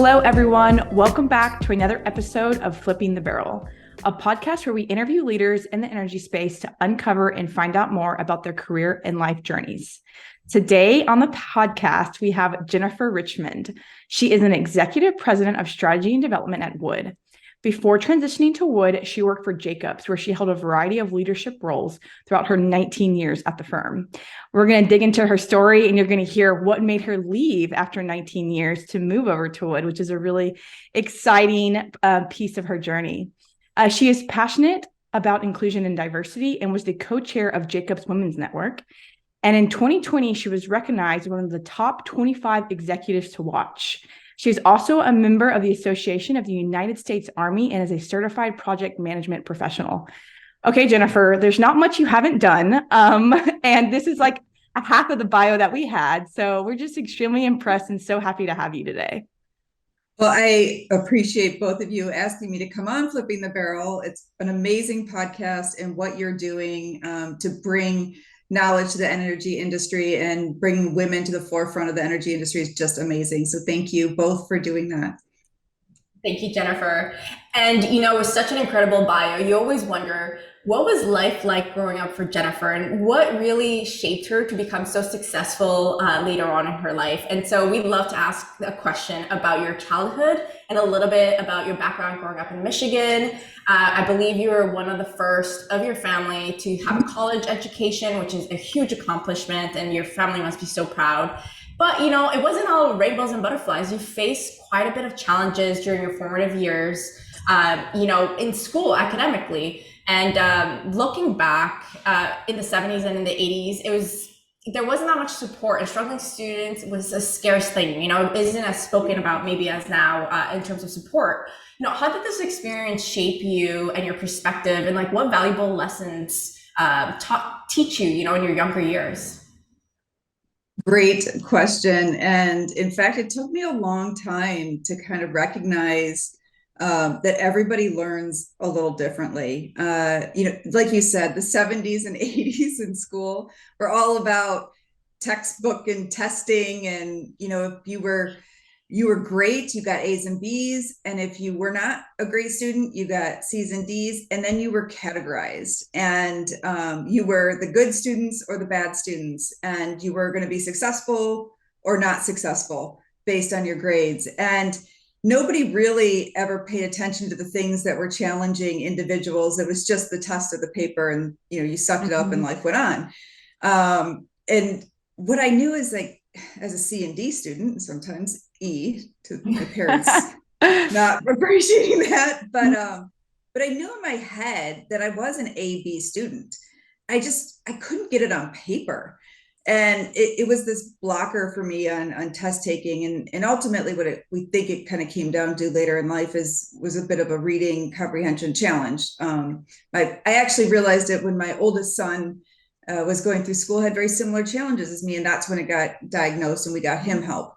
Hello, everyone. Welcome back to another episode of Flipping the Barrel, a podcast where we interview leaders in the energy space to uncover and find out more about their career and life journeys. Today on the podcast, we have Jennifer Richmond. She is an executive president of strategy and development at Wood. Before transitioning to Wood, she worked for Jacobs, where she held a variety of leadership roles throughout her 19 years at the firm. We're going to dig into her story, and you're going to hear what made her leave after 19 years to move over to Wood, which is a really exciting piece of her journey. She is passionate about inclusion and diversity and was the co-chair of Jacobs Women's Network. And in 2020, she was recognized as one of the top 25 executives to watch. She is also a member of the Association of the United States Army and is a certified project management professional. Okay, Jennifer, there's not much you haven't done. And this is like a half of the bio that we had. So we're just extremely impressed and so happy to have you today. Well, I appreciate both of you asking me to come on Flipping the Barrel. It's an amazing podcast, and what you're doing to bring knowledge to the energy industry and bring women to the forefront of the energy industry is just amazing. So thank you both for doing that. Thank you, Jennifer. And it was such an incredible bio. You always wonder, what was life like growing up for Jennifer, and what really shaped her to become so successful later on in her life? And so we'd love to ask a question about your childhood and a little bit about your background growing up in Michigan. I believe you were one of the first of your family to have a college education, which is a huge accomplishment, and your family must be so proud. But, it wasn't all rainbows and butterflies. You faced quite a bit of challenges during your formative years, in school, academically. And looking back in the 70s and in the 80s, there wasn't that much support, and struggling students was a scarce thing. It isn't as spoken about maybe as now in terms of support. How did this experience shape you and your perspective, and what valuable lessons teach you, in your younger years? Great question. And in fact, it took me a long time to kind of recognize that everybody learns a little differently. Like you said, the 70s and 80s in school were all about textbook and testing. And, if you were great, you got A's and B's. And if you were not a great student, you got C's and D's. And then you were categorized, and you were the good students or the bad students. And you were going to be successful or not successful based on your grades. And nobody really ever paid attention to the things that were challenging individuals. It was just the test of the paper, and, you sucked it up and life went on. And what I knew is, as a C and D student, sometimes E to my parents not appreciating that, but I knew in my head that I was an A-B student. I couldn't get it on paper. And it was this blocker for me on test taking. And ultimately what we think it kind of came down to later in life was a bit of a reading comprehension challenge. I actually realized it when my oldest son was going through school, had very similar challenges as me. And that's when it got diagnosed and we got him help.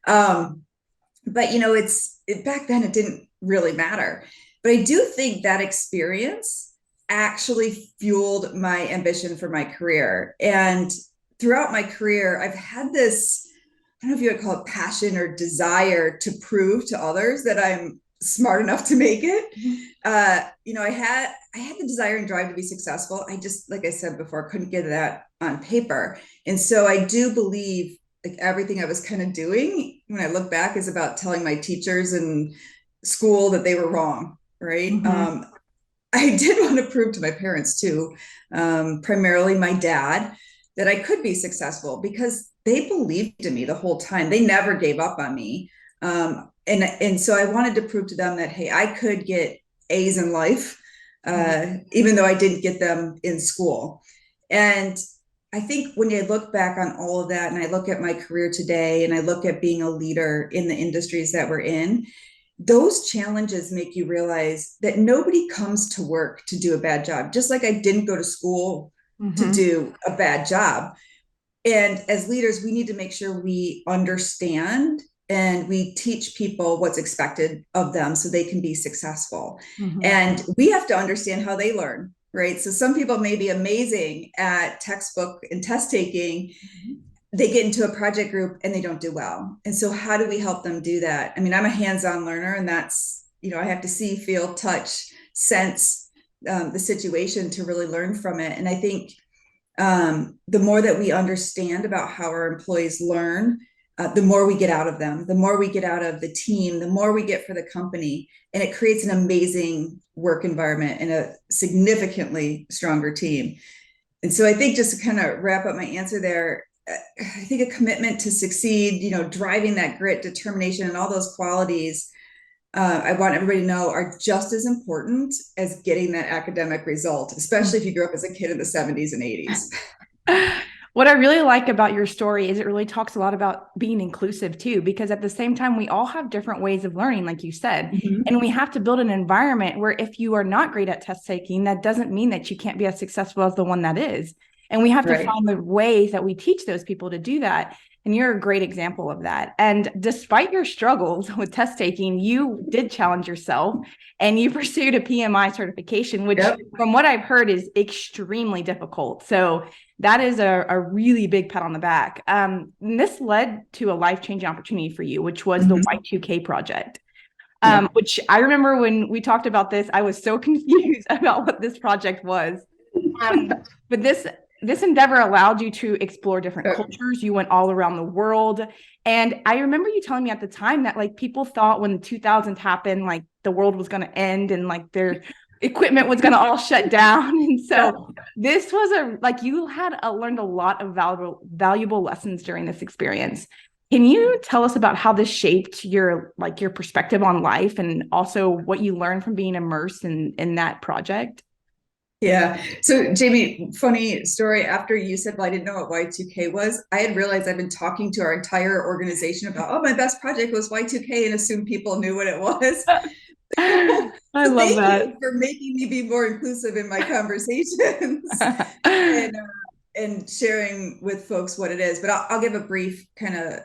But back then it didn't really matter. But I do think that experience actually fueled my ambition for my career. And throughout my career, I've had this, I don't know if you would call it passion or desire to prove to others that I'm smart enough to make it. I had the desire and drive to be successful. I just, like I said before, couldn't get that on paper. And so I do believe everything I was kind of doing when I look back is about telling my teachers in school that they were wrong, right? Mm-hmm. I did want to prove to my parents too, primarily my dad, that I could be successful because they believed in me the whole time. They never gave up on me. And so I wanted to prove to them that, hey, I could get A's in life, even though I didn't get them in school. And I think when you look back on all of that, and I look at my career today, and I look at being a leader in the industries that we're in, those challenges make you realize that nobody comes to work to do a bad job. Just like I didn't go to school to do a bad job. And as leaders, we need to make sure we understand and we teach people what's expected of them so they can be successful. And we have to understand how they learn, right? So some people may be amazing at textbook and test taking, they get into a project group and they don't do well. And so how do we help them do that? I mean, I'm a hands-on learner, and that's, I have to see, feel, touch, sense the situation to really learn from it. And I think the more that we understand about how our employees learn, the more we get out of them, the more we get out of the team, the more we get for the company. And it creates an amazing work environment and a significantly stronger team. And so I think, just to kind of wrap up my answer there, I think a commitment to succeed, driving that grit, determination, and all those qualities, I want everybody to know, are just as important as getting that academic result, especially if you grew up as a kid in the 70s and 80s. What I really like about your story is it really talks a lot about being inclusive too, because at the same time, we all have different ways of learning, like you said, and we have to build an environment where if you are not great at test taking, that doesn't mean that you can't be as successful as the one that is. And we have to find the ways that we teach those people to do that. And you're a great example of that. And despite your struggles with test taking, you did challenge yourself and you pursued a PMI certification, which from what I've heard is extremely difficult. So that is a really big pat on the back. This led to a life-changing opportunity for you, which was the Y2K project. Which I remember when we talked about this, I was so confused about what this project was. But this endeavor allowed you to explore different cultures. You went all around the world. And I remember you telling me at the time that like people thought when the 2000s happened, like the world was going to end and like their equipment was going to all shut down. And so this was you had learned a lot of valuable lessons during this experience. Can you tell us about how this shaped your perspective on life and also what you learned from being immersed in that project? Yeah. So Jamie, funny story. After you said, well, I didn't know what Y2K was, I had realized I've been talking to our entire organization about, my best project was Y2K, and assumed people knew what it was. I love that. Thank you for making me be more inclusive in my conversations and sharing with folks what it is. But I'll give a brief kind of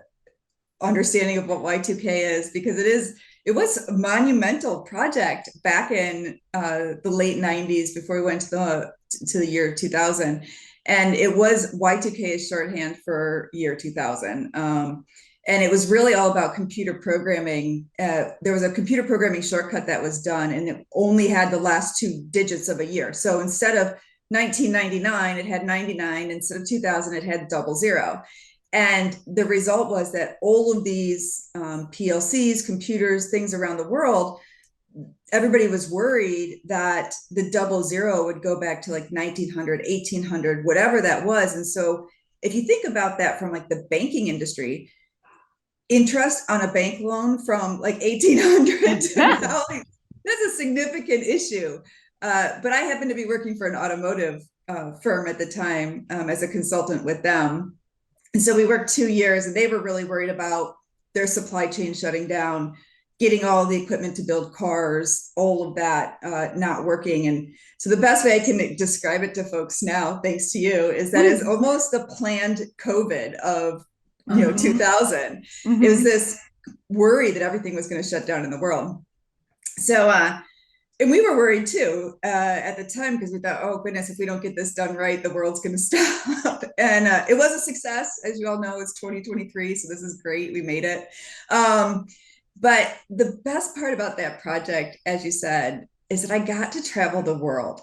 understanding of what Y2K is, because it was a monumental project back in the late 90s before we went to the year 2000. And it was Y2K is shorthand for year 2000. And it was really all about computer programming. There was a computer programming shortcut that was done, and it only had the last two digits of a year. So instead of 1999, it had 99. Instead of 2000, it had 00. And the result was that all of these PLCs, computers, things around the world, everybody was worried that the 00 would go back to like 1900, 1800, whatever that was. And so if you think about that from like the banking industry, interest on a bank loan from like 1800 to now, that's a significant issue. But I happened to be working for an automotive firm at the time as a consultant with them. And so we worked 2 years, and they were really worried about their supply chain shutting down, getting all the equipment to build cars, all of that not working. And so the best way I can describe it to folks now, thanks to you, is that it's almost the planned COVID of 2000. It was this worry that everything was going to shut down in the world. So and we were worried too at the time, because we thought, oh goodness, if we don't get this done right, the world's going to stop. And it was a success. As you all know, it's 2023, so this is great. We made it. But the best part about that project, as you said, is that I got to travel the world.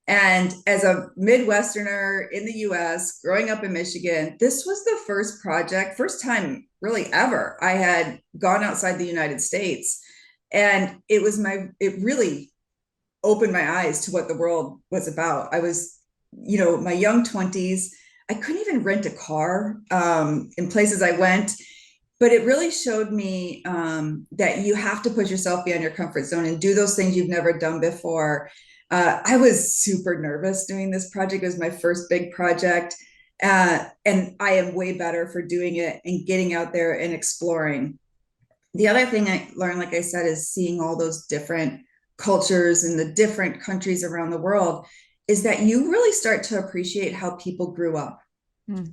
And as a Midwesterner in the US, growing up in Michigan, this was the first time really ever I had gone outside the United States. And it really opened my eyes to what the world was about. I was, my young 20s. I couldn't even rent a car in places I went, but it really showed me that you have to push yourself beyond your comfort zone and do those things you've never done before. I was super nervous doing this project. It was my first big project. And I am way better for doing it and getting out there and exploring. The other thing I learned, like I said, is seeing all those different cultures in the different countries around the world, is that you really start to appreciate how people grew up,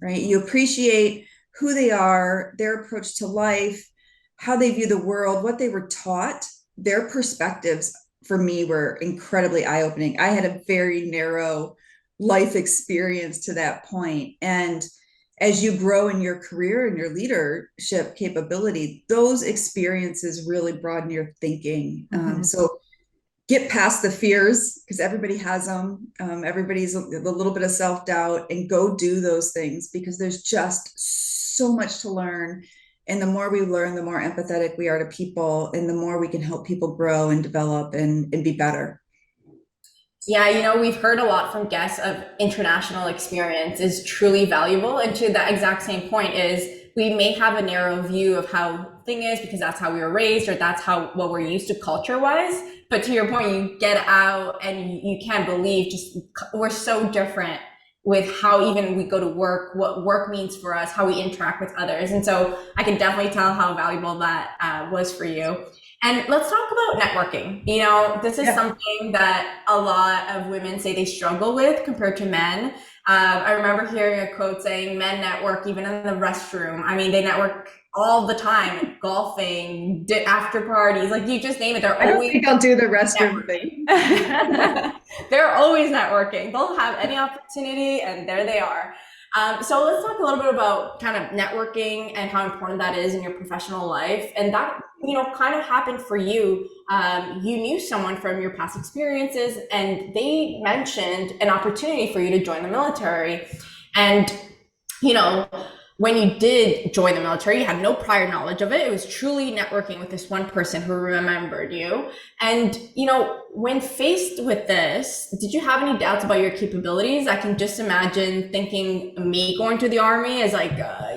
right? You appreciate who they are, their approach to life, how they view the world, what they were taught. Their perspectives for me were incredibly eye-opening. I had a very narrow life experience to that point. And as you grow in your career and your leadership capability, those experiences really broaden your thinking. So get past the fears, because everybody has them. Everybody's a little bit of self-doubt, and go do those things, because there's just so much to learn. And the more we learn, the more empathetic we are to people, and the more we can help people grow and develop and be better. Yeah, you know, we've heard a lot from guests of international experience is truly valuable. And to that exact same point is we may have a narrow view of how thing is because that's how we were raised or that's how what we're used to culture wise. But to your point, you get out and you can't believe just we're so different with how even we go to work, what work means for us, how we interact with others. And so I can definitely tell how valuable that was for you. And let's talk about networking. You know, this is something that a lot of women say they struggle with compared to men. I remember hearing a quote saying men network even in the restroom. I mean, they network all the time, golfing, after parties, like you just name it. I don't think I'll do the restroom thing. They're always networking. They'll have any opportunity and there they are. So let's talk a little bit about kind of networking and how important that is in your professional life. And that, you know, kind of happened for you. You knew someone from your past experiences and they mentioned an opportunity for you to join the military. And, you know, when you did join the military, you had no prior knowledge of it. It was truly networking with this one person who remembered you. And, you know, when faced with this, did you have any doubts about your capabilities? I can just imagine thinking me going to the army is like,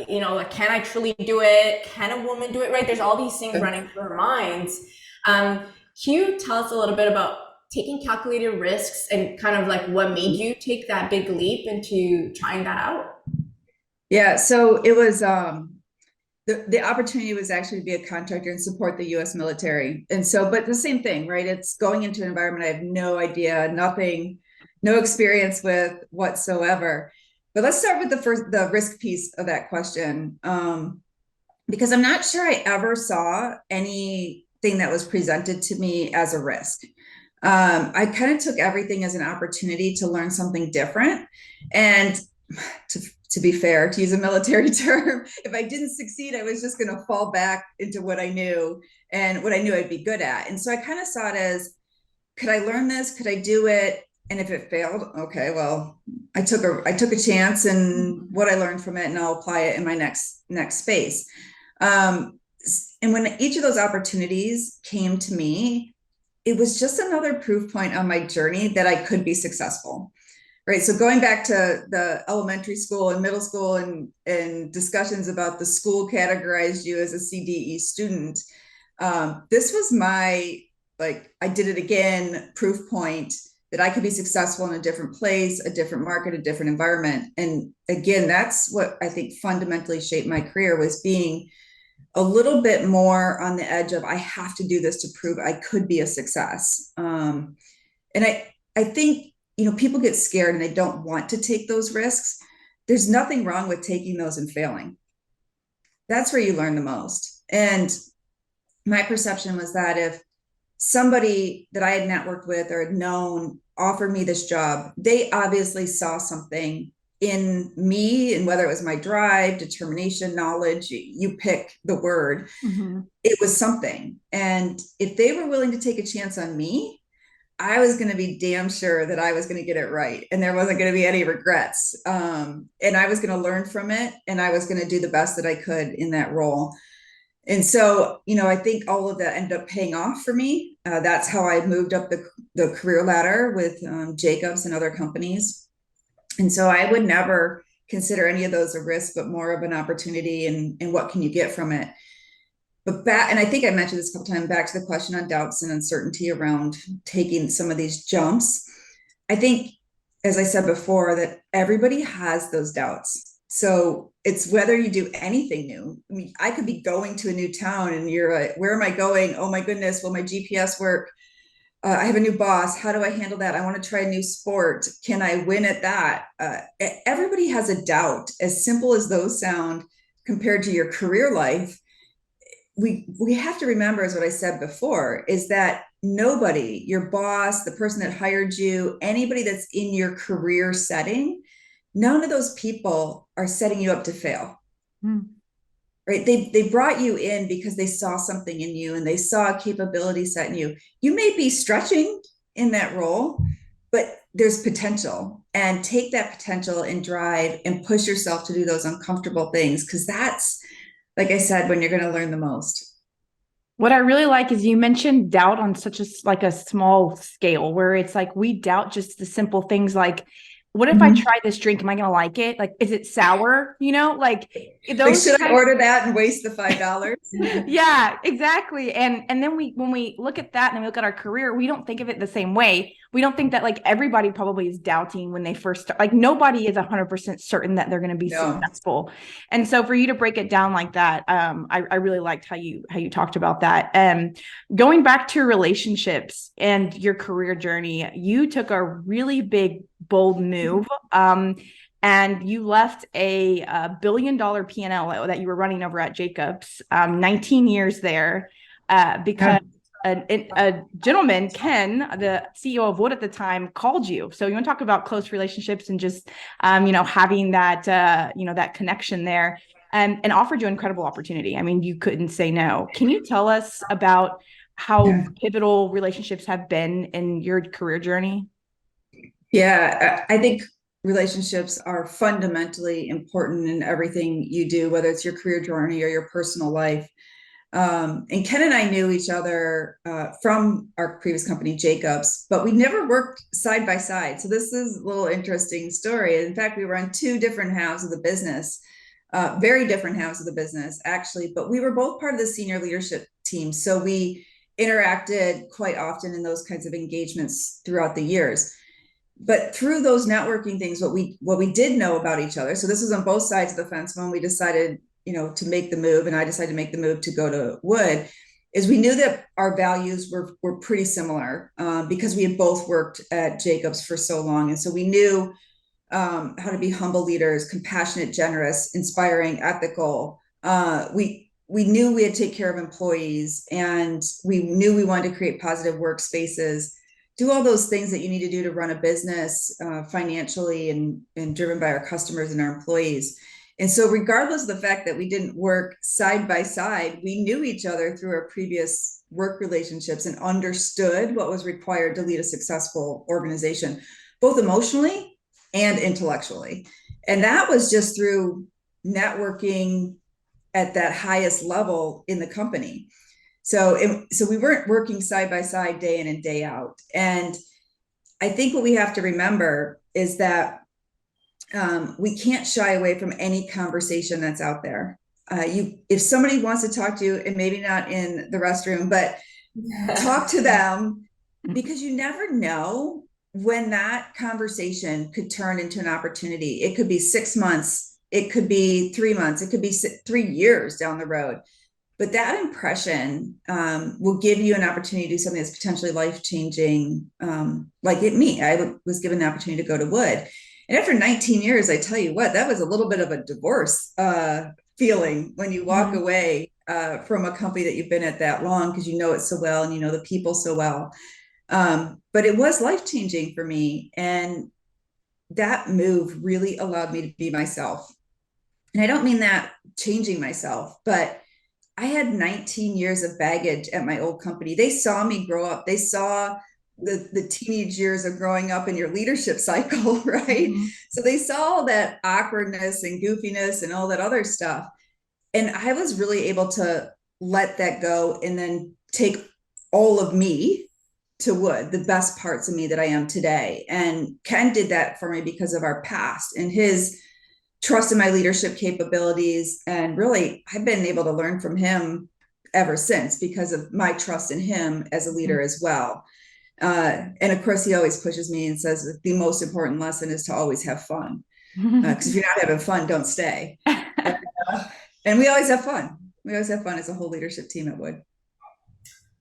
you know, like, can I truly do it? Can a woman do it? Right? There's all these things running through our minds. Can you tell us a little bit about taking calculated risks and kind of like what made you take that big leap into trying that out? Yeah, so it was the opportunity was actually to be a contractor and support the US military. And so, but the same thing, right? It's going into an environment I have no idea, nothing, no experience with whatsoever. But let's start with the risk piece of that question. Because I'm not sure I ever saw anything that was presented to me as a risk. I kind of took everything as an opportunity to learn something different. And to be fair, to use a military term, if I didn't succeed, I was just going to fall back into what I knew and what I knew I'd be good at. And so I kind of saw it as, could I learn this? Could I do it? And if it failed, okay, well, I took a chance and what I learned from it, and I'll apply it in my next space. And when each of those opportunities came to me, it was just another proof point on my journey that I could be successful. Right. So going back to the elementary school and middle school and discussions about the school categorized you as a CDE student, this was my, like, I did it again, proof point that I could be successful in a different place, a different market, a different environment. And again, that's what I think fundamentally shaped my career, was being a little bit more on the edge of, I have to do this to prove I could be a success. And I think, you know, people get scared and they don't want to take those risks. There's nothing wrong with taking those and failing. That's where you learn the most. And my perception was that if somebody that I had networked with or had known offered me this job, they obviously saw something in me, and whether it was my drive, determination, knowledge, you pick the word, it was something. And if they were willing to take a chance on me, I was going to be damn sure that I was going to get it right. And there wasn't going to be any regrets. And I was going to learn from it. And I was going to do the best that I could in that role. And so, you know, I think all of that ended up paying off for me. That's how I moved up the career ladder with Jacobs and other companies. And so I would never consider any of those a risk, but more of an opportunity, and what can you get from it? But back, and I think I mentioned this a couple times, back to the question on doubts and uncertainty around taking some of these jumps. I think, as I said before, that everybody has those doubts. So it's whether you do anything new. I mean, I could be going to a new town and you're like, where am I going? Oh my goodness, will my GPS work? I have a new boss. How do I handle that? I want to try a new sport. Can I win at that? Everybody has a doubt, as simple as those sound compared to your career life. We have to remember, as what I said before, is that nobody, your boss, the person that hired you, anybody that's in your career setting none of those people are setting you up to fail. Mm. Right? They brought you in because they saw something in you and they saw a capability set in you. You may be stretching in that role, but there's potential, and take that potential and drive and push yourself to do those uncomfortable things, because that's, like I said, when you're going to learn the most. What I really like is you mentioned doubt on such a like a small scale, where it's like we doubt just the simple things like, what if I Mm-hmm. try this drink? Am I going to like it? Like, is it sour? You know, like Like, those should I kind order that and waste the $5? yeah, exactly. And then when we look at that and then we look at our career, we don't think of it the same way. We don't think that like everybody probably is doubting when they first start. Like nobody is 100% certain that they're going to be No. successful. And so for you to break it down like that, I really liked how you talked about that. Going back to relationships and your career journey, you took a really big bold move. And you left a billion-dollar P&L that you were running over at Jacobs, 19 years there, because a gentleman, Ken, the CEO of Wood at the time, called you. So you want to talk about close relationships and just, having that, that connection there, and offered you an incredible opportunity. I mean, you couldn't say no. Can you tell us about how Yeah. pivotal relationships have been in your career journey? Yeah, I think relationships are fundamentally important in everything you do, whether it's your career journey or your personal life. And Ken and I knew each other from our previous company, Jacobs, but we never worked side by side. So this is a little interesting story. In fact, we were on two different halves of the business, very different halves of the business, actually, but we were both part of the senior leadership team. So we interacted quite often in those kinds of engagements throughout the years. But through those networking things, what we did know about each other, so this was on both sides of the fence when we decided, to make the move, and I decided to make the move to go to Wood, is we knew that our values were pretty similar, because we had both worked at Jacobs for so long, and so we knew how to be humble leaders, compassionate, generous, inspiring, ethical. We knew we had to take care of employees, and we knew we wanted to create positive workspaces, do all those things that you need to do to run a business financially and driven by our customers and our employees. And so regardless of the fact that we didn't work side by side, we knew each other through our previous work relationships and understood what was required to lead a successful organization, both emotionally and intellectually. And that was just through networking at that highest level in the company. So we weren't working side by side day in and day out. And I think what we have to remember is that we can't shy away from any conversation that's out there. If somebody wants to talk to you, and maybe not in the restroom, but talk to them, because you never know when that conversation could turn into an opportunity. It could be 6 months, it could be 3 months, it could be 3 years down the road. But that impression will give you an opportunity to do something that's potentially life-changing. Like me, I was given the opportunity to go to Wood. And after 19 years, I tell you what, that was a little bit of a divorce feeling when you walk away from a company that you've been at that long, because you know it so well and you know the people so well. But it was life-changing for me. And that move really allowed me to be myself. And I don't mean that changing myself, but I had 19 years of baggage at my old company. They saw me grow up. They saw the teenage years of growing up in your leadership cycle, right? Mm-hmm. So they saw all that awkwardness and goofiness and all that other stuff. And I was really able to let that go and then take all of me to Wood, the best parts of me that I am today. And Ken did that for me because of our past and his trust in my leadership capabilities. And really, I've been able to learn from him ever since because of my trust in him as a leader as well. And of course, he always pushes me and says the most important lesson is to always have fun. Because if you're not having fun, don't stay. And, and we always have fun. We always have fun as a whole leadership team at Wood.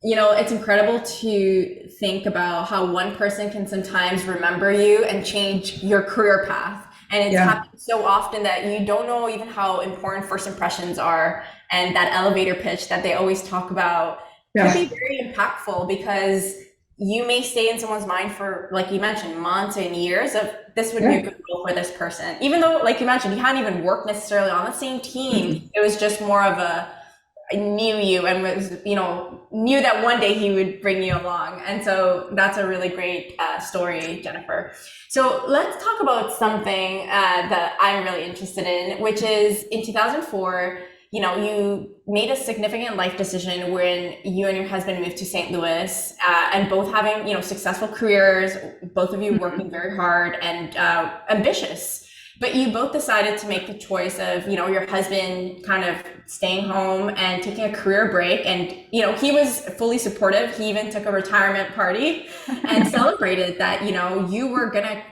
It's incredible to think about how one person can sometimes remember you and change your career path. And it's happened so often that you don't know even how important first impressions are. And that elevator pitch that they always talk about could be very impactful because, you may stay in someone's mind for, like you mentioned, months and years of this would be a good role for this person. Even though, like you mentioned, you hadn't even worked necessarily on the same team. It was just more of a, I knew you and was, knew that one day he would bring you along. And so that's a really great story, Jennifer. So let's talk about something that I'm really interested in, which is in 2004, you made a significant life decision when you and your husband moved to St. Louis, and both having, successful careers, both of you working very hard and ambitious. But you both decided to make the choice of, your husband kind of staying home and taking a career break. And, he was fully supportive. He even took a retirement party and celebrated that, you were going to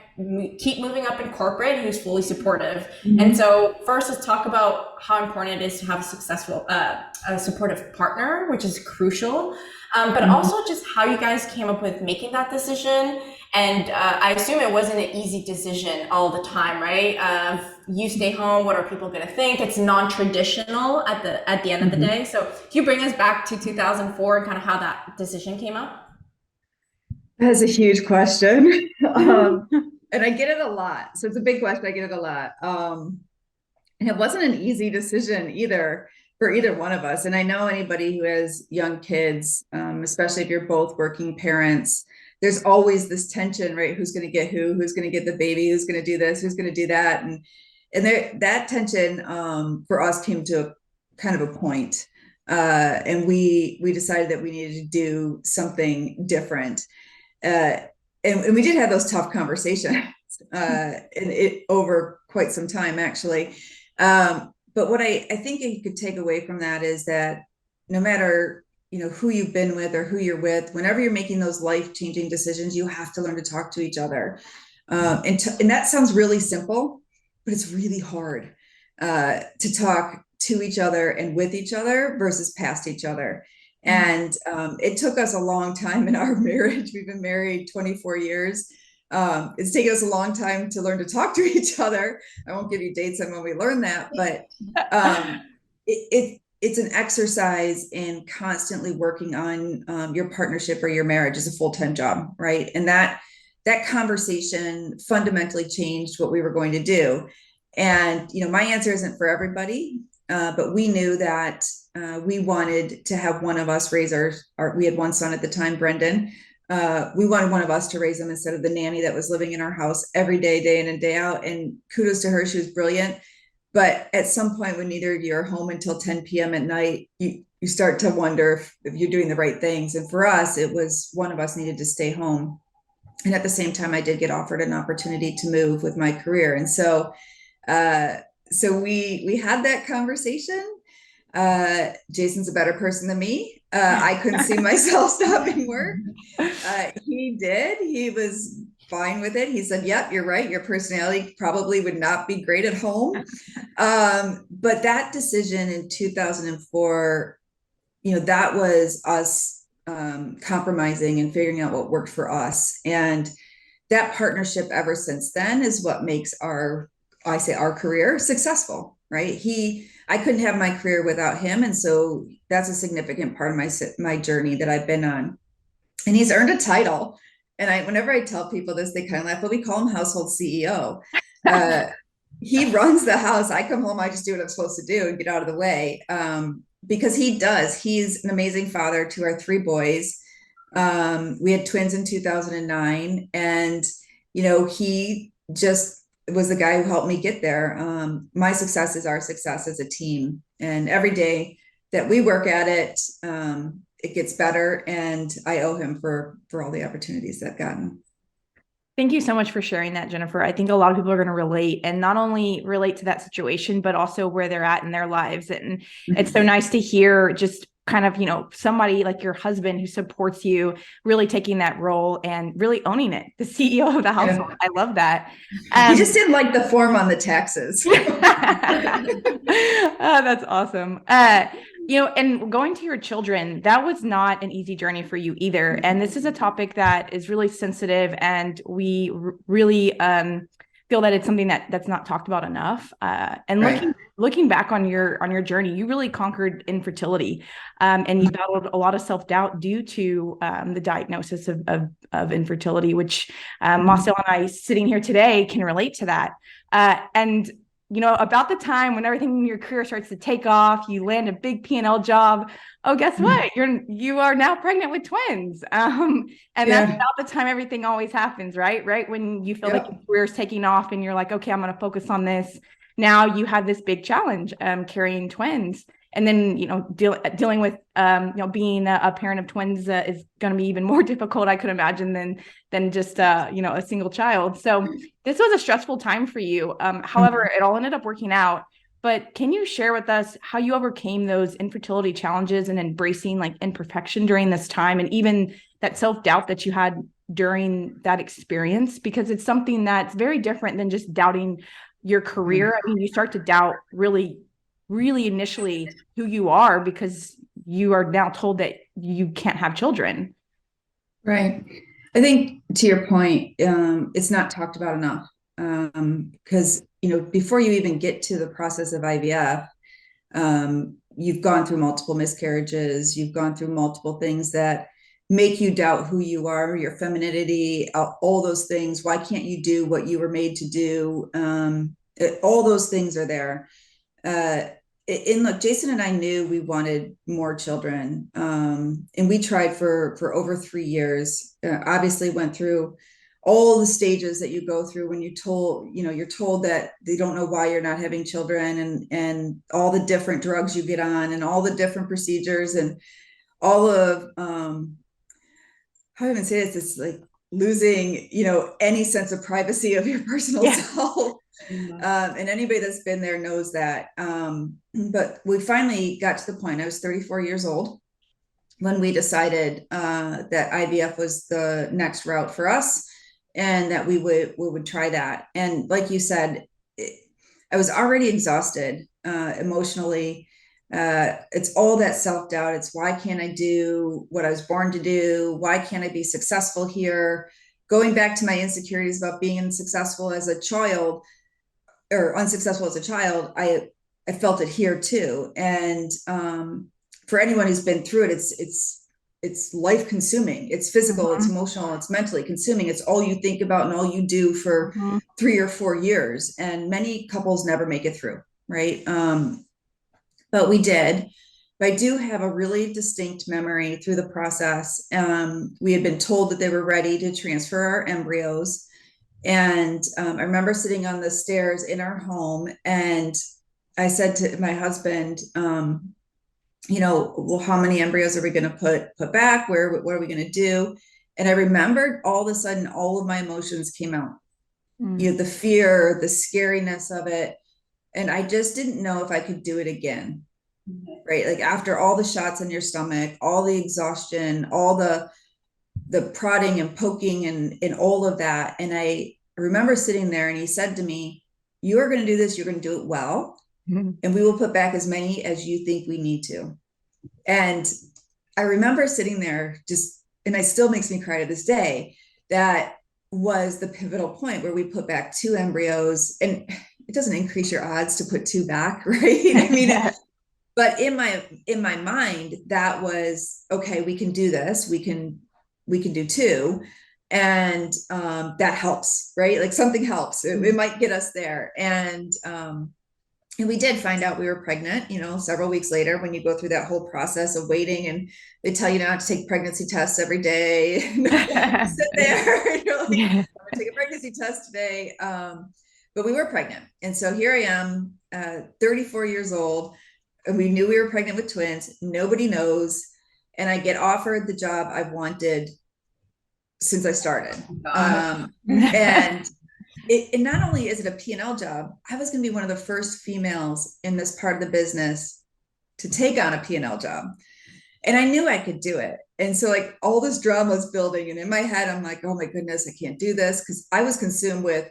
keep moving up in corporate. He was fully supportive. And so first, let's talk about how important it is to have a successful, a supportive partner, which is crucial. But also just how you guys came up with making that decision. And I assume it wasn't an easy decision all the time, right? You stay home, what are people going to think? It's non-traditional at the end of the day. So can you bring us back to 2004 and kind of how that decision came up? That's a huge question. And I get it a lot. So it's a big question. I get it a lot. And it wasn't an easy decision either for either one of us. And I know anybody who has young kids, especially if you're both working parents, there's always this tension, right? Who's going to get who's going to get the baby, who's going to do this, who's going to do that. And that tension for us came to a kind of a point. And we decided that we needed to do something different. And we did have those tough conversations over quite some time, actually. But what I think you could take away from that is that no matter who you've been with or who you're with, whenever you're making those life-changing decisions, you have to learn to talk to each other. And that sounds really simple, but it's really hard to talk to each other and with each other versus past each other. And it took us a long time in our marriage. We've been married 24 years. It's taken us a long time to learn to talk to each other. I won't give you dates on when we learned that, but it's an exercise in constantly working on your partnership or your marriage as a full-time job, right? And that conversation fundamentally changed what we were going to do. And my answer isn't for everybody, but we knew that we wanted to have one of us raise we had one son at the time, Brendan. We wanted one of us to raise him instead of the nanny that was living in our house every day, day in and day out. And kudos to her, she was brilliant. But at some point when neither of you are home until 10 p.m. at night, you start to wonder if you're doing the right things. And for us, it was one of us needed to stay home. And at the same time, I did get offered an opportunity to move with my career. And so we had that conversation. Jason's a better person than me. I couldn't see myself stopping work. He did. He was fine with it. He said, yep, you're right. Your personality probably would not be great at home. But that decision in 2004, that was us compromising and figuring out what worked for us. And that partnership ever since then is what makes our career successful, right? I couldn't have my career without him. And so that's a significant part of my journey that I've been on. And he's earned a title. And whenever I tell people this, they kind of laugh, but we call him household CEO. He runs the house. I come home, I just do what I'm supposed to do and get out of the way. Because he does. He's an amazing father to our 3 boys. We had twins in 2009. And, he just was the guy who helped me get there. My success is our success as a team. And every day that we work at it, it gets better. And I owe him for all the opportunities that I've gotten. Thank you so much for sharing that, Jennifer. I think a lot of people are going to relate, and not only relate to that situation, but also where they're at in their lives. And it's so nice to hear just kind of, somebody like your husband who supports you, really taking that role and really owning it, the CEO of the household. Yeah. I love that. He just didn't like the form on the taxes. That's awesome. And going to your children, that was not an easy journey for you either. And this is a topic that is really sensitive, and we really feel that it's something that's not talked about enough. And Right. looking back on your journey, you really conquered infertility, and you battled a lot of self-doubt due to the diagnosis of infertility, which Massiel and I sitting here today can relate to that. And about the time when everything in your career starts to take off, you land a big P&L job. Oh, guess what? You are now pregnant with twins. And that's about the time everything always happens, right? Right when you feel like your career is taking off and you're like, okay, I'm going to focus on this. Now you have this big challenge, carrying twins. And then, dealing with, being a parent of twins is going to be even more difficult, I could imagine, than just, a single child. So this was a stressful time for you. However, it all ended up working out. But can you share with us how you overcame those infertility challenges and embracing like imperfection during this time, and even that self-doubt that you had during that experience? Because it's something that's very different than just doubting your career. I mean, you start to doubt really initially who you are, because you are now told that you can't have children. Right. I think to your point, it's not talked about enough, because, before you even get to the process of IVF, you've gone through multiple miscarriages, you've gone through multiple things that make you doubt who you are, your femininity, all those things. Why can't you do what you were made to do? All those things are there. Look, Jason and I knew we wanted more children, and we tried for over 3 years. Obviously went through all the stages that you go through when you're told that they don't know why you're not having children, and all the different drugs you get on, and all the different procedures, and all of how do I even say this? It's like losing, any sense of privacy of your personal self. And anybody that's been there knows that. But we finally got to the point. I was 34 years old when we decided that IVF was the next route for us, and that we would try that. And like you said, I was already exhausted emotionally. It's all that self-doubt. It's, why can't I do what I was born to do? Why can't I be successful here? Going back to my insecurities about being unsuccessful as a child, or unsuccessful as a child, I felt it here too. And for anyone who's been through it, it's life consuming. It's physical, it's emotional, it's mentally consuming. It's all you think about and all you do for 3 or 4 years. And many couples never make it through, right? But we did. But I do have a really distinct memory through the process. We had been told that they were ready to transfer our embryos. And I remember sitting on the stairs in our home, and I said to my husband, well, how many embryos are we going to put back? What are we going to do? And I remembered all of a sudden, all of my emotions came out. The fear, the scariness of it. And I just didn't know if I could do it again. Right. Like, after all the shots in your stomach, all the exhaustion, all the prodding and poking and all of that. And I remember sitting there, and he said to me, "You are going to do this. You're going to do it well. And we will put back as many as you think we need to." And I remember sitting there and it still makes me cry to this day. That was the pivotal point where we put back 2 embryos, and it doesn't increase your odds to put 2 back, right? I mean, but in my mind, that was, okay, we can do this. We can do 2. And that helps, right? Like, something helps. It might get us there. And we did find out we were pregnant, several weeks later, when you go through that whole process of waiting, and they tell you not to take pregnancy tests every day. Sit there, and you're like, I'm gonna take a pregnancy test today. But we were pregnant. And so here I am, 34 years old, and we knew we were pregnant with twins. Nobody knows. And I get offered the job I've wanted since I started. And not only is it a P&L job, I was going to be one of the first females in this part of the business to take on a P&L job. And I knew I could do it. And so, like, all this drama is building. And in my head, I'm like, oh my goodness, I can't do this. Because I was consumed with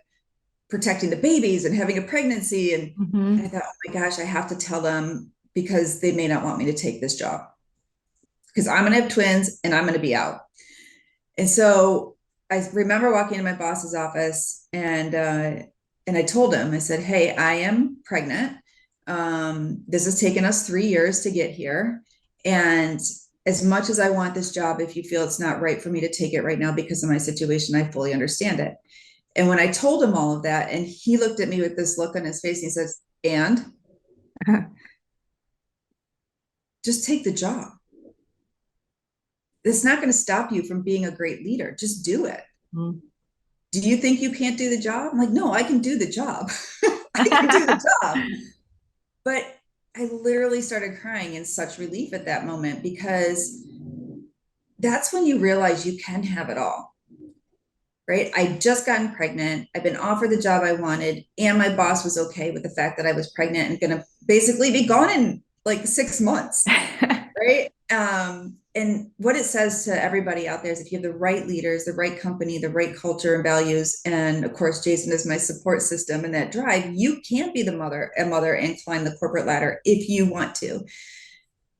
protecting the babies and having a pregnancy. And I thought, oh my gosh, I have to tell them, because they may not want me to take this job, because I'm going to have twins and I'm going to be out. And so I remember walking into my boss's office, and and I told him, I said, hey, I am pregnant. This has taken us 3 years to get here. And as much as I want this job, if you feel it's not right for me to take it right now because of my situation, I fully understand it. And when I told him all of that, and he looked at me with this look on his face, and he says, and just take the job. It's not going to stop you from being a great leader. Just do it. Mm-hmm. Do you think you can't do the job? I'm like, no, I can do the job. I can do the job. But I literally started crying in such relief at that moment, because that's when you realize you can have it all. Right? I just gotten pregnant. I've been offered the job I wanted, and my boss was okay with the fact that I was pregnant and going to basically be gone in like 6 months. Right? And what it says to everybody out there is, if you have the right leaders, the right company, the right culture and values, and of course, Jason is my support system and that drive, you can be a mother and climb the corporate ladder if you want to.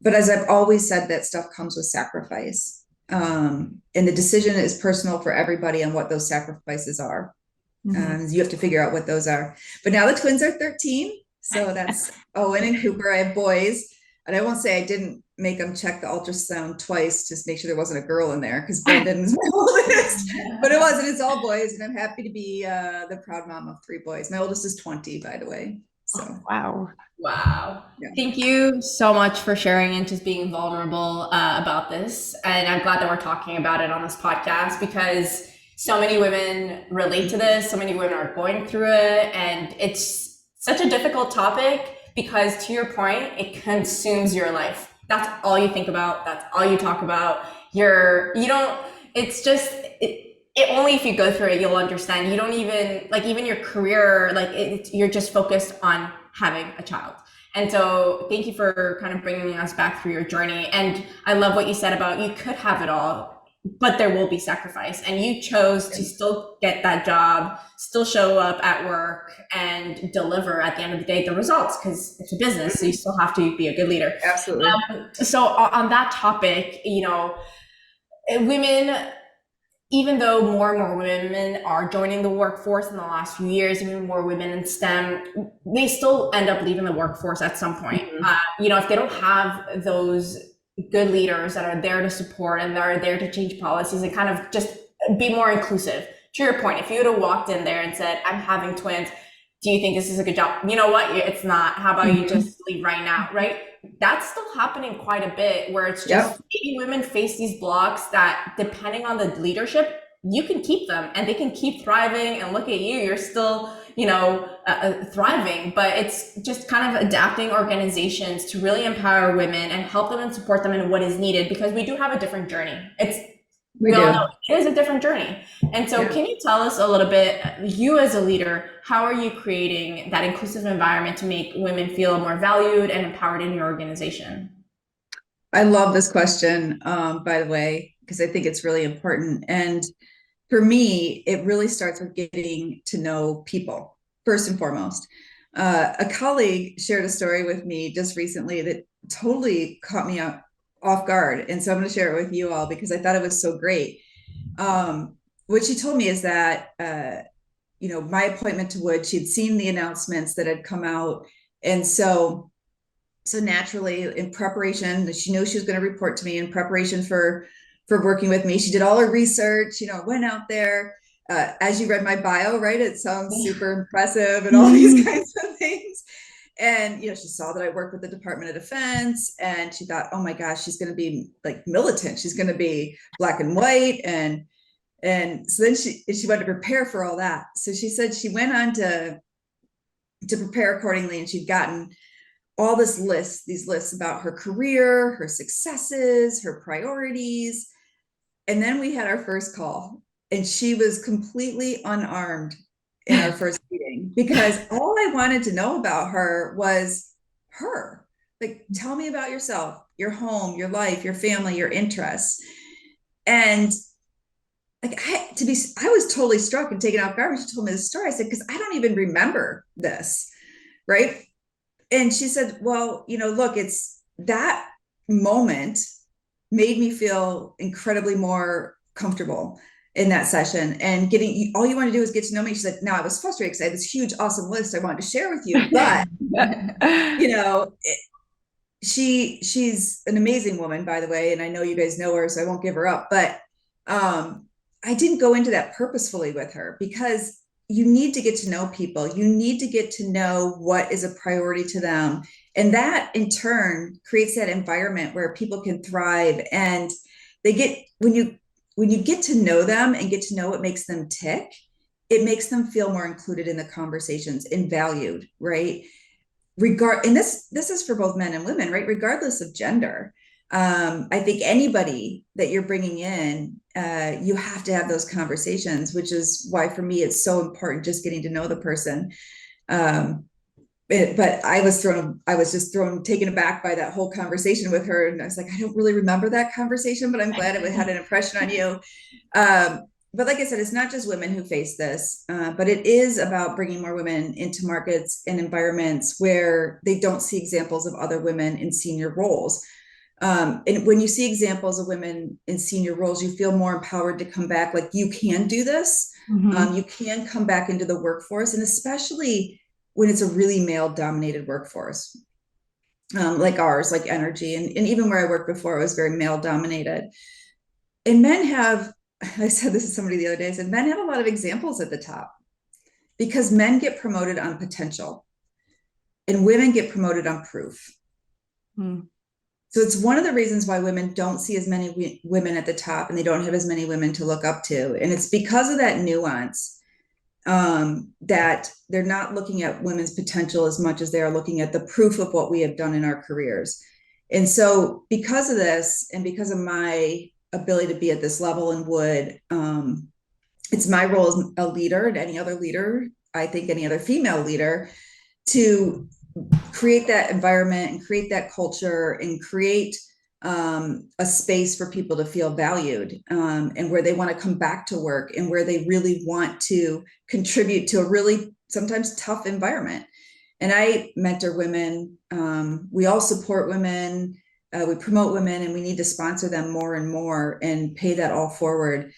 But as I've always said, that stuff comes with sacrifice. And the decision is personal for everybody on what those sacrifices are. Mm-hmm. You have to figure out what those are. But now the twins are 13. So that's Owen and Cooper. I have boys. And I won't say I didn't make them check the ultrasound twice to make sure there wasn't a girl in there, because Brendan's my oldest. But it wasn't. It's all boys. And I'm happy to be the proud mom of 3 boys. My oldest is 20, by the way. So wow. Yeah. Thank you so much for sharing and just being vulnerable about this. And I'm glad that we're talking about it on this podcast, because so many women relate to this. So many women are going through it. And it's such a difficult topic, because to your point, it consumes your life. That's all you think about. That's all you talk about. It's just, only if you go through it, you'll understand. You don't even, like, even your career, you're just focused on having a child. And so thank you for kind of bringing us back through your journey. And I love what you said about, you could have it all, but there will be sacrifice. And you chose to still get that job, still show up at work and deliver at the end of the day the results, because it's a business. So you still have to be a good leader. Absolutely. So on that topic, women, even though more and more women are joining the workforce in the last few years, even more women in STEM, they still end up leaving the workforce at some point. Mm-hmm. If they don't have those good leaders that are there to support and that are there to change policies and kind of just be more inclusive. To your point, if you would have walked in there and said, I'm having twins, do you think this is a good job? You know what? It's not. How about you just leave right now, right? That's still happening quite a bit, where it's just maybe women face these blocks that, depending on the leadership, you can keep them and they can keep thriving, and look at you, you're still, thriving. But it's just kind of adapting organizations to really empower women and help them and support them in what is needed, because we do have a different journey. We all know it is a different journey. And so can you tell us a little bit, you as a leader, how are you creating that inclusive environment to make women feel more valued and empowered in your organization? I love this question, by the way, because I think it's really important. And for me, it really starts with getting to know people, first and foremost. A colleague shared a story with me just recently that totally caught me off guard. And so I'm going to share it with you all, because I thought it was so great. What she told me is that, my appointment to Wood, she'd seen the announcements that had come out. And so naturally, in preparation, she knew she was going to report to me in preparation for working with me. She did all her research, went out there. As you read my bio, right? It sounds super impressive and all these kinds of things. And, she saw that I worked with the Department of Defense, and she thought, oh my gosh, she's going to be like militant. She's going to be black and white. And so then she wanted to prepare for all that. So she said she went on to prepare accordingly, and she'd gotten all these lists about her career, her successes, her priorities. And then we had our first call, and she was completely unarmed in our first meeting, because all I wanted to know about her was her. Like, tell me about yourself, your home, your life, your family, your interests. And I was totally struck and taken off guard when she told me this story. I said, because I don't even remember this, right? And she said, well, look, it's that moment made me feel incredibly more comfortable. in that session, and all you want to do is get to know me. She's like, no, I was frustrated because I had this huge, awesome list I wanted to share with you. But, you know, she's an amazing woman, by the way. And I know you guys know her, so I won't give her up. But I didn't go into that purposefully with her, because you need to get to know people. You need to get to know what is a priority to them. And that in turn creates that environment where people can thrive. And they get, when you get to know them and get to know what makes them tick, it makes them feel more included in the conversations and valued, right? And this is for both men and women, right? Regardless of gender. I think anybody that you're bringing in, you have to have those conversations, which is why for me it's so important just getting to know the person. But I was just taken aback by that whole conversation with her, and I was like, I don't really remember that conversation, but I'm glad it had an impression on you. But like I said, it's not just women who face this, but it is about bringing more women into markets and environments where they don't see examples of other women in senior roles. And when you see examples of women in senior roles, you feel more empowered to come back. Like, you can do this. Mhm. You can come back into the workforce, and especially when it's a really male dominated workforce, like ours, like energy. And even where I worked before, it was very male dominated. And men have, I said this to somebody the other day, I said, men have a lot of examples at the top, because men get promoted on potential and women get promoted on proof. Mm. So it's one of the reasons why women don't see as many women at the top, and they don't have as many women to look up to. And it's because of that nuance, that they're not looking at women's potential as much as they are looking at the proof of what we have done in our careers. And so because of this, and because of my ability to be at this level in Wood, it's my role as a leader, and any other leader, I think any other female leader, to create that environment and create that culture and create a space for people to feel valued, and where they want to come back to work, and where they really want to contribute to a really sometimes tough environment. And I mentor women. We all support women. We promote women, and we need to sponsor them more and more and pay that all forward.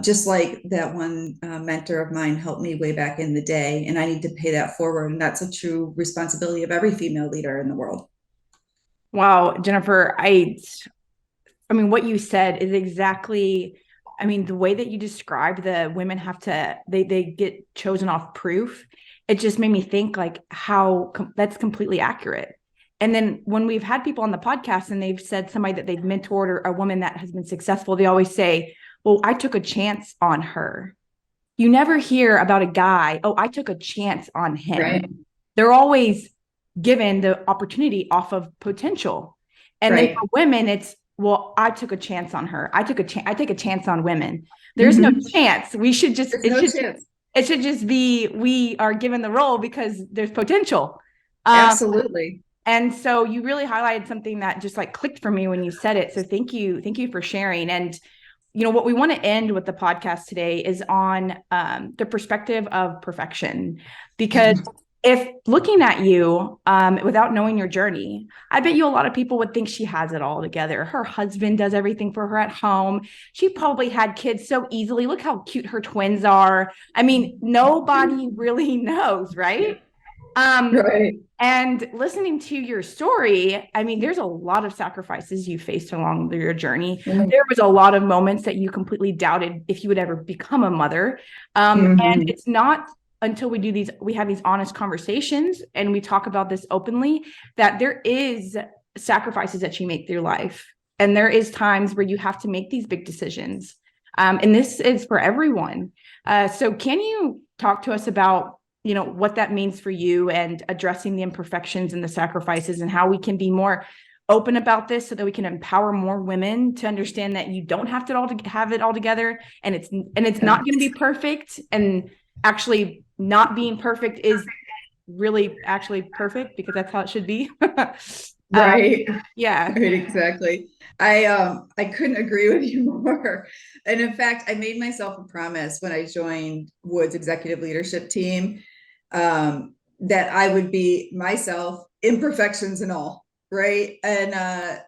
Just like that one mentor of mine helped me way back in the day, and I need to pay that forward. And that's a true responsibility of every female leader in the world. Wow, Jennifer, I mean, what you said is exactly, I mean, the way that you described the women have to, they get chosen off proof. It just made me think like how that's completely accurate. And then when we've had people on the podcast and they've said somebody that they've mentored, or a woman that has been successful, they always say, well, I took a chance on her. You never hear about a guy, oh, I took a chance on him. Right. They're always given the opportunity off of potential. And Right. then for women, it's, well, I took a chance on her. I take a chance on women. There's no chance. We should just, it should just be, we are given the role because there's potential. Absolutely. And so you really highlighted something that just like clicked for me when you said it. So thank you. Thank you for sharing. And, you know, what we want to end with the podcast today is on the perspective of perfection, because if looking at you without knowing your journey, I bet you a lot of people would think she has it all together. Her husband does everything for her at home. She probably had kids so easily. Look how cute her twins are. I mean, nobody really knows, right? Right. And listening to your story, I mean, there's a lot of sacrifices you faced along your journey. There was a lot of moments that you completely doubted if you would ever become a mother. And it's not until we have these honest conversations and we talk about this openly, that there is sacrifices that you make through life. And there is times where you have to make these big decisions. And this is for everyone. So can you talk to us about, you know, what that means for you and addressing the imperfections and the sacrifices, and how we can be more open about this so that we can empower more women to understand that you don't have to have it all together, and it's not going to be perfect, and actually not being perfect is really actually perfect, because that's how it should be. Right. Yeah. Right, exactly. I couldn't agree with you more. And in fact, I made myself a promise when I joined Wood's executive leadership team, that I would be myself, imperfections and all, right? And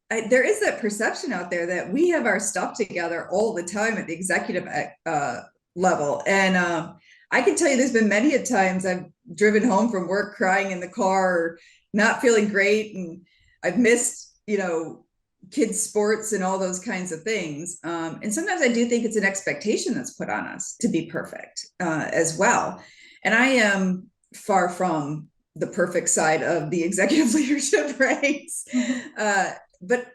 there is that perception out there that we have our stuff together all the time at the executive level. And I can tell you there's been many a times I've driven home from work crying in the car, or not feeling great. And I've missed, kids' sports and all those kinds of things. And sometimes I do think it's an expectation that's put on us to be perfect as well. And I am far from the perfect side of the executive leadership ranks. But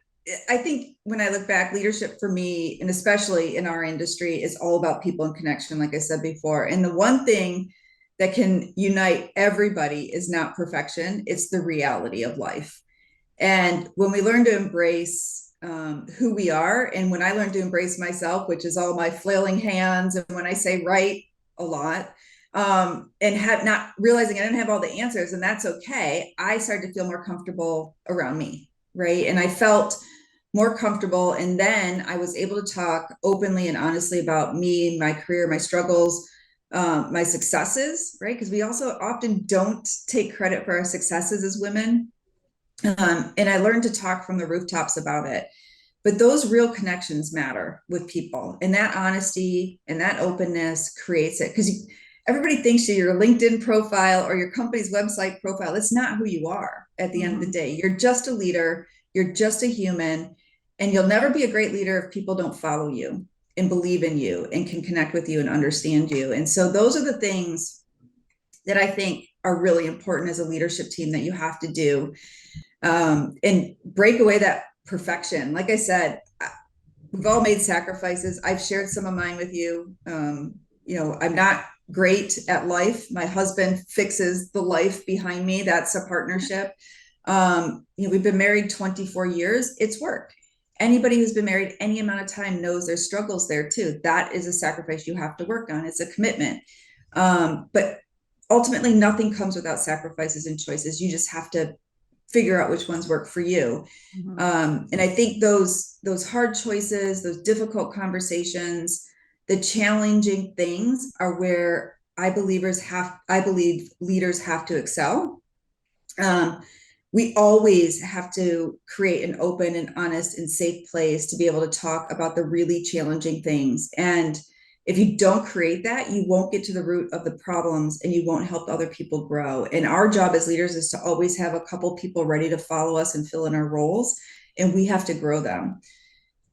I think when I look back, leadership for me, and especially in our industry, is all about people and connection, like I said before. And the one thing that can unite everybody is not perfection, it's the reality of life. And when we learn to embrace who we are, and when I learned to embrace myself, which is all my flailing hands, and when I say right a lot, and have not realizing I didn't have all the answers, and that's okay, I started to feel more comfortable around me. Right. And I felt more comfortable. And then I was able to talk openly and honestly about me, my career, my struggles, my successes. Right. Because we also often don't take credit for our successes as women. And I learned to talk from the rooftops about it. But those real connections matter with people. And that honesty and that openness creates it. Because everybody thinks your LinkedIn profile or your company's website profile, that's not who you are at the end of the day. You're just a leader, you're just a human, and you'll never be a great leader if people don't follow you and believe in you and can connect with you and understand you. And so those are the things that I think are really important as a leadership team that you have to do, and break away that perfection. Like I said, we've all made sacrifices. I've shared some of mine with you. I'm not great at life. My husband fixes the life behind me. That's a partnership. We've been married 24 years. It's work. Anybody who's been married any amount of time knows there's struggles there too. That is a sacrifice you have to work on. It's a commitment. But ultimately, nothing comes without sacrifices and choices. You just have to figure out which ones work for you. And I think those hard choices, those difficult conversations, the challenging things are where I believe leaders have to excel. We always have to create an open and honest and safe place to be able to talk about the really challenging things. And if you don't create that, you won't get to the root of the problems and you won't help other people grow. And our job as leaders is to always have a couple people ready to follow us and fill in our roles, and we have to grow them.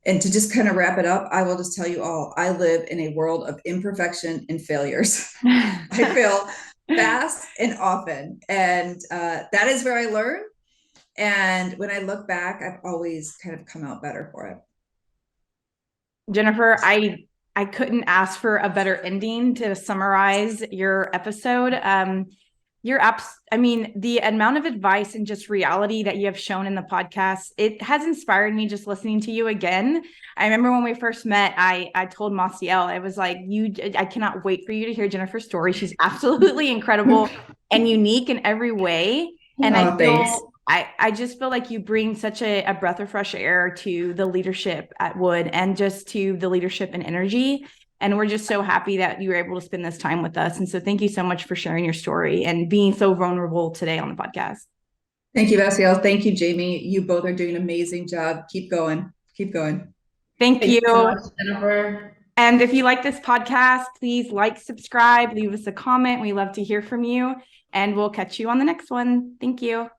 And to just kind of wrap it up, I will just tell you all, I live in a world of imperfection and failures. I fail fast and often. And that is where I learn. And when I look back, I've always kind of come out better for it. Jennifer, I couldn't ask for a better ending to summarize your episode. The amount of advice and just reality that you have shown in the podcast, it has inspired me just listening to you again. I remember when we first met, I told Massiel, I was like, I cannot wait for you to hear Jennifer's story. She's absolutely incredible and unique in every way. And I just feel like you bring such a breath of fresh air to the leadership at Wood and just to the leadership and energy. And we're just so happy that you were able to spend this time with us. And so thank you so much for sharing your story and being so vulnerable today on the podcast. Thank you, Massiel. Thank you, Jamie. You both are doing an amazing job. Keep going. Keep going. Thank you so much, Jennifer. And if you like this podcast, please like, subscribe, leave us a comment. We love to hear from you. And we'll catch you on the next one. Thank you.